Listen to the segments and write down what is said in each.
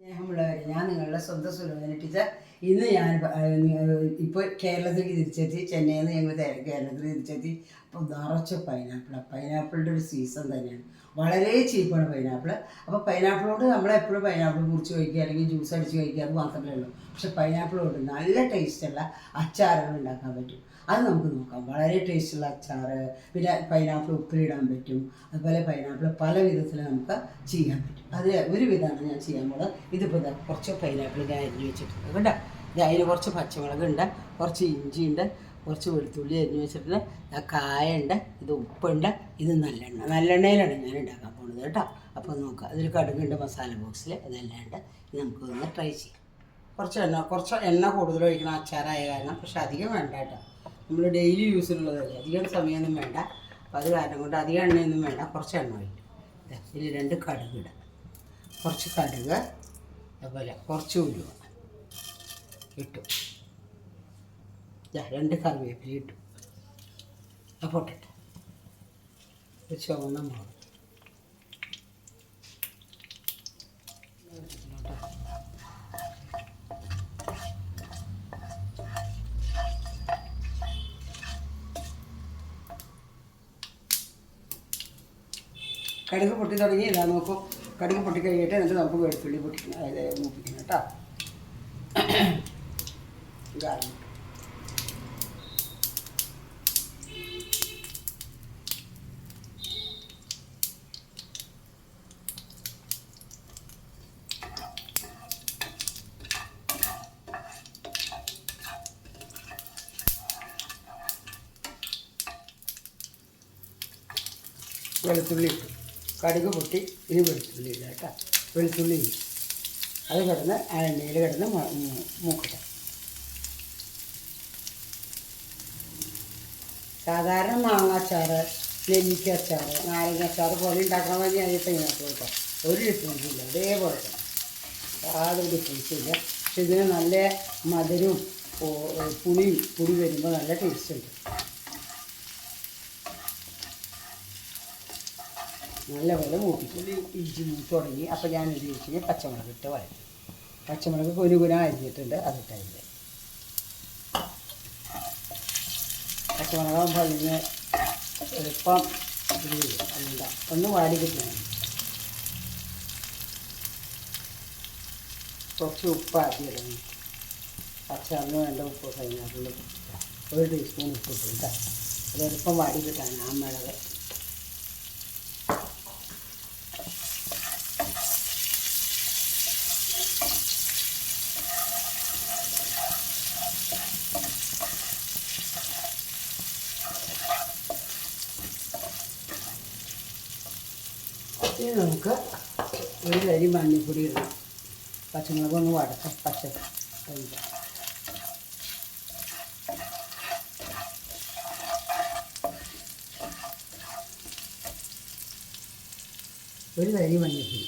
സ്നേഹമുള്ളവരെ, ഞാൻ നിങ്ങളുടെ സ്വന്തം സുലോചന ടീച്ചർ. ഇന്ന് ഞാൻ ഇപ്പോൾ കേരളത്തിലേക്ക് തിരിച്ചെത്തി. ചെന്നൈയിൽ നിന്ന് ഞങ്ങൾ കേരളത്തിൽ തിരിച്ചെത്തി. അപ്പോൾ നിറച്ച് പൈനാപ്പിളിൻ്റെ ഒരു സീസൺ തന്നെയാണ്. വളരെ ചീപ്പാണ് പൈനാപ്പിൾ. അപ്പോൾ പൈനാപ്പിളോട് നമ്മളെപ്പോഴും പൈനാപ്പിൾ മുറിച്ച് കഴിക്കുക അല്ലെങ്കിൽ ജ്യൂസ് അടിച്ച് കഴിക്കുക, അത് മാത്രമേ ഉള്ളൂ. പക്ഷേ പൈനാപ്പിളോട് നല്ല ടേസ്റ്റുള്ള അച്ചാറുകൾ ഉണ്ടാക്കാൻ പറ്റും. അത് നമുക്ക് നോക്കാം. വളരെ ടേസ്റ്റുള്ള അച്ചാർ, പിന്നെ പൈനാപ്പിൾ ഉപ്പിലിടാൻ പറ്റും. അതുപോലെ പൈനാപ്പിൾ പല വിധത്തിൽ നമുക്ക് ചെയ്യാൻ പറ്റും. അത് ഒരു വിധമാണ് ഞാൻ ചെയ്യാൻ പോകുന്നത്. ഇതിപ്പോൾ കുറച്ച് പൈനാപ്പിൾ ഞാൻ അരിഞ്ഞ് വെച്ചിട്ടുണ്ട് കേട്ടോ. അതിന് കുറച്ച് പച്ചമുളകുണ്ട്, കുറച്ച് ഇഞ്ചിയുണ്ട്, കുറച്ച് വെളുത്തുള്ളി അരിഞ്ഞ് വെച്ചിട്ടുണ്ട്, കായുണ്ട്, ഇത് ഉപ്പുണ്ട്, ഇത് നല്ലെണ്ണയിലാണ് ഞാൻ ഉണ്ടാക്കാൻ പോകുന്നത് കേട്ടോ. അപ്പോൾ നോക്കാം. അതിൽ കടുകുണ്ട് മസാല ബോക്സിൽ, ഇതെല്ലാം ഉണ്ട്. ഇത് നമുക്ക് ഒന്ന് ട്രൈ ചെയ്യാം. കുറച്ച് എണ്ണ കൂടുതൽ ഒഴിക്കണം അച്ചാറായ കാരണം. പക്ഷെ അധികം വേണ്ട കേട്ടോ. നമ്മൾ ഡെയിലി യൂസിനുള്ളതല്ലേ, അധികം സമയമൊന്നും വേണ്ട. അപ്പോൾ അത് കാരണം കൊണ്ട് അധികം എണ്ണയൊന്നും വേണ്ട, കുറച്ച് എണ്ണ ഒഴിക്കും. ഇതിൽ 2 കടുക് ഇടാം, കുറച്ച് കടുക്, അതുപോലെ കുറച്ച് ഉലുവ ഇട്ടു, 2 കറിവേപ്പില ഇട്ടു. അപ്പോൾ ഇട്ടിട്ട് ഒരു ചുവന്ന മുളക്, കടുക് പൊട്ടി തുടങ്ങി. ഇതാ നോക്കൂ, കടുക് പൊട്ടി കഴിഞ്ഞിട്ട് എന്നിട്ട് നമുക്ക് വെളുത്തുള്ളി പൊട്ടിക്കണം, അതായത് മൂപ്പിക്കണം കേട്ടോ. ഗാർലിക്, വെളുത്തുള്ളി ഇട്ടു, കടുക് പൊട്ടി. ഇനി വെളുത്തുള്ളി ഇല്ല കേട്ടോ. വെളുത്തുള്ളി അത് കിടന്ന് ആ എണ്ണയിൽ കിടന്ന് മൂക്കട്ടെ. സാധാരണ മാങ്ങ അച്ചാർ, നെല്ലിക്ക അച്ചാർ, നാരങ്ങ അച്ചാർ പോലെ ഉണ്ടാക്കണം വേണ്ടി അതിപ്പോൾ ഇതിനകത്ത് കേട്ടോ. ഒരു ഡിഫറൻസും ഇല്ല, അതേപോലെ തന്നെ യാതൊരു ഡിഫറൻസും ഇല്ല. പക്ഷെ ഇതിന് നല്ല മധുരവും പുളി വരുമ്പോൾ നല്ല ടേസ്റ്റ് ഉണ്ട്. നല്ലപോലെ മൂപ്പിച്ചുള്ളി ഇഞ്ചി മൂത്ത് തുടങ്ങി. അപ്പോൾ ഞാൻ ഒരു വെച്ചിന് പച്ചമുളക് ഇട്ട് വഴറ്റി. പച്ചമുളക് കുനുകുന അരിഞ്ഞിട്ടുണ്ട്, അതിട്ടതിൻ്റെ പച്ചമുളക് പറഞ്ഞ് എളുപ്പം എന്താ ഒന്ന് വാടി കിട്ടണം. കുറച്ച് ഉപ്പ് ആദ്യം ഇടണം. അച്ചാറിന് വേണ്ട ഉപ്പ് കഴിഞ്ഞാൽ 1 ടീസ്പൂൺ ഉപ്പ് ഇട്ടു കേട്ടോ. അത് എളുപ്പം വാടി കിട്ടാൻ ആ മുളക്. ഇനി നമുക്ക് ഒരു തരി മഞ്ഞൾപ്പൊടി ഇടണം. പച്ചമുളക് ഒന്ന് വടക്കം ഒരു തരി മഞ്ഞൾപ്പൊടി,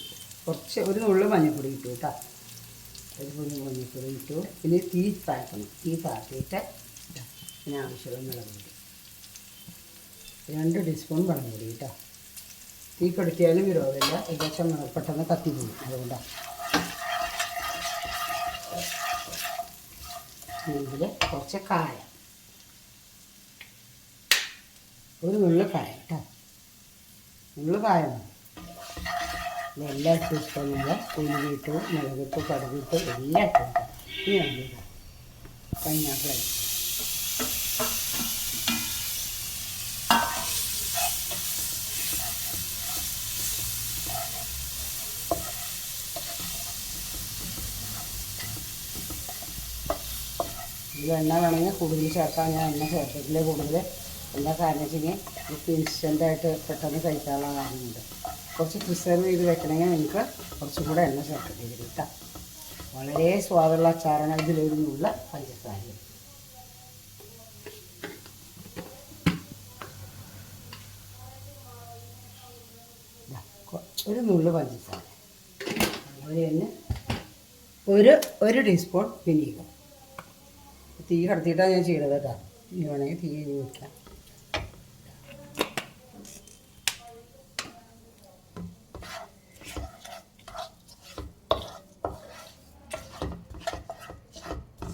ഒരു നുള്ളു മഞ്ഞൾപ്പൊടി ഇട്ടു കേട്ടോ. ഒരു മഞ്ഞൾപ്പൊടി ഇട്ടു. പിന്നെ തീ താഴ്ത്തണം. തീ താഴ്ത്തിയിട്ട് പിന്നെ ആവശ്യമുള്ള മുളക് പൊടി, 2 ടീസ്പൂൺ മുളക് പൊടി കേട്ടോ. തീ കെടുത്തിയാലും വിരോധമില്ല, ഏകദേശം പെട്ടെന്ന് കത്തി പോകും. അതുകൊണ്ടാണ് ഇതിൽ കുറച്ച് കായ, ഒരു നുള്ളു കായ കേട്ടോ. കായ ഇതെല്ലാം ഇട്ട് ഇഷ്ടം. നമ്മൾ ഉലുവിട്ടു, മുളകിട്ടു, കടുകിട്ടു, എല്ലാം ഇട്ടു. ഇനി പൈനാപ്പിൾ ഇത് എണ്ണ വേണമെങ്കിൽ കൂടുതൽ ചേർക്കാം. ഞാൻ എണ്ണ ചേർത്തിട്ടില്ല കൂടുതൽ. എന്താ കാരണം വെച്ചെങ്കിൽ ഇപ്പോൾ ഇൻസ്റ്റൻ്റായിട്ട് പെട്ടെന്ന് കഴിക്കാനുള്ള കാര്യമുണ്ട്. കുറച്ച് പ്രിസർവ് ചെയ്ത് വെക്കണമെങ്കിൽ നിങ്ങൾക്ക് കുറച്ചും കൂടെ എണ്ണ ചേർക്കേണ്ടി വരും കേട്ടോ. വളരെ സ്വാദുള്ള അച്ചാറാണ്. ഇതിലൊരു നുള്ള പഞ്ചസാര, ഒരു നുള്ളു പഞ്ചസാര, അതുപോലെ തന്നെ ഒരു ടീസ്പൂൺ വിനീഗർ. തീ കടത്തിയിട്ടാണ് ഞാൻ ചെയ്യണത് കേട്ടോ. ഇനി വേണമെങ്കിൽ തീ കഴിഞ്ഞ് വയ്ക്കാം.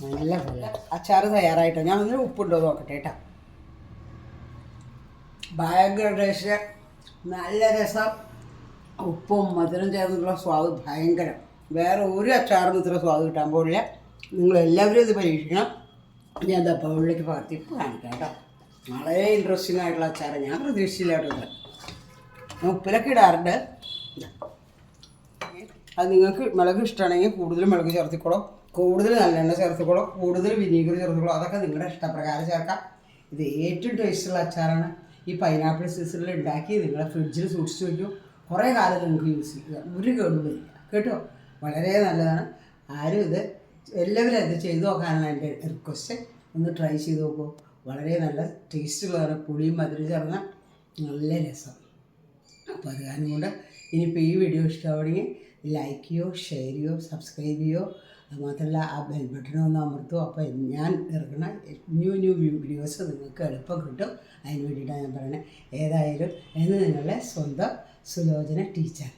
നല്ല പോലെ അച്ചാർ തയ്യാറായിട്ടോ. ഞാൻ ഒന്ന് ഉപ്പുണ്ടോ നോക്കട്ടെ കേട്ടോ. ഭയങ്കര ടേസ്റ്റ്, നല്ല രസം. ഉപ്പും മധുരം ചേർന്നിട്ടുള്ള സ്വാദ് ഭയങ്കരം. വേറെ ഒരു അച്ചാറിനും ഇത്ര സ്വാദ് കിട്ടാൻ പോകില്ല. നിങ്ങളെല്ലാവരും ഇത് പരീക്ഷിക്കണം. ഞാൻ എന്താ പൗളിലേക്ക് പകർത്തി കാണിക്കാം കേട്ടോ. വളരെ ഇൻട്രസ്റ്റിംഗ് ആയിട്ടുള്ള അച്ചാറ്. ഞാൻ പ്രതീക്ഷിച്ചില്ല കേട്ടോ. ഞാൻ ഉപ്പിലൊക്കെ ഇടാറുണ്ട്. അത് നിങ്ങൾക്ക് മുളക് ഇഷ്ടമാണെങ്കിൽ കൂടുതൽ മുളക് ചേർത്തിക്കോളൂ, കൂടുതൽ നല്ലെണ്ണ ചേർത്തിക്കോളൂ, കൂടുതൽ വിനീഗർ ചേർത്തിക്കോളൂ. അതൊക്കെ നിങ്ങളുടെ ഇഷ്ടപ്രകാരം ചേർക്കാം. ഇത് ഏറ്റവും ടേസ്റ്റുള്ള അച്ചാറാണ്. ഈ പൈനാപ്പിൾ സീസണിൽ ഉണ്ടാക്കി നിങ്ങളെ ഫ്രിഡ്ജിൽ സൂക്ഷിച്ച് വയ്ക്കും. കുറേ കാലം നിങ്ങൾക്ക് യൂസ് ചെയ്യുക, ഒരു കേടും വരില്ല കേട്ടോ. വളരെ നല്ലതാണ്. ആരും ഇത് എല്ലാവരും ഇത് ചെയ്തു നോക്കാനാണ് എൻ്റെ റിക്വസ്റ്റ്. ഒന്ന് ട്രൈ ചെയ്ത് നോക്കൂ. വളരെ നല്ല ടേസ്റ്റുള്ളതാണ്. പുളിയും മധുരം ചേർന്ന നല്ല രസം. അപ്പോൾ അത് കാരണം കൊണ്ട് ഇനിയിപ്പോൾ ഈ വീഡിയോ ഇഷ്ടമാണെങ്കിൽ ലൈക്ക് ചെയ്യോ, ഷെയർ ചെയ്യോ, സബ്സ്ക്രൈബ് ചെയ്യോ. അതുമാത്രമല്ല ആ ബെൽ ബട്ടൺ ഒന്ന് അമർത്തുമോ. അപ്പോൾ ഞാൻ ഇറങ്ങുന്ന ന്യൂ വീഡിയോസ് നിങ്ങൾക്ക് എളുപ്പം കിട്ടും. അതിന് വേണ്ടിയിട്ടാണ് ഞാൻ പറയുന്നത്. ഏതായാലും എന്ന് നിങ്ങളുടെ സ്വന്തം സുലോചന ടീച്ചർ.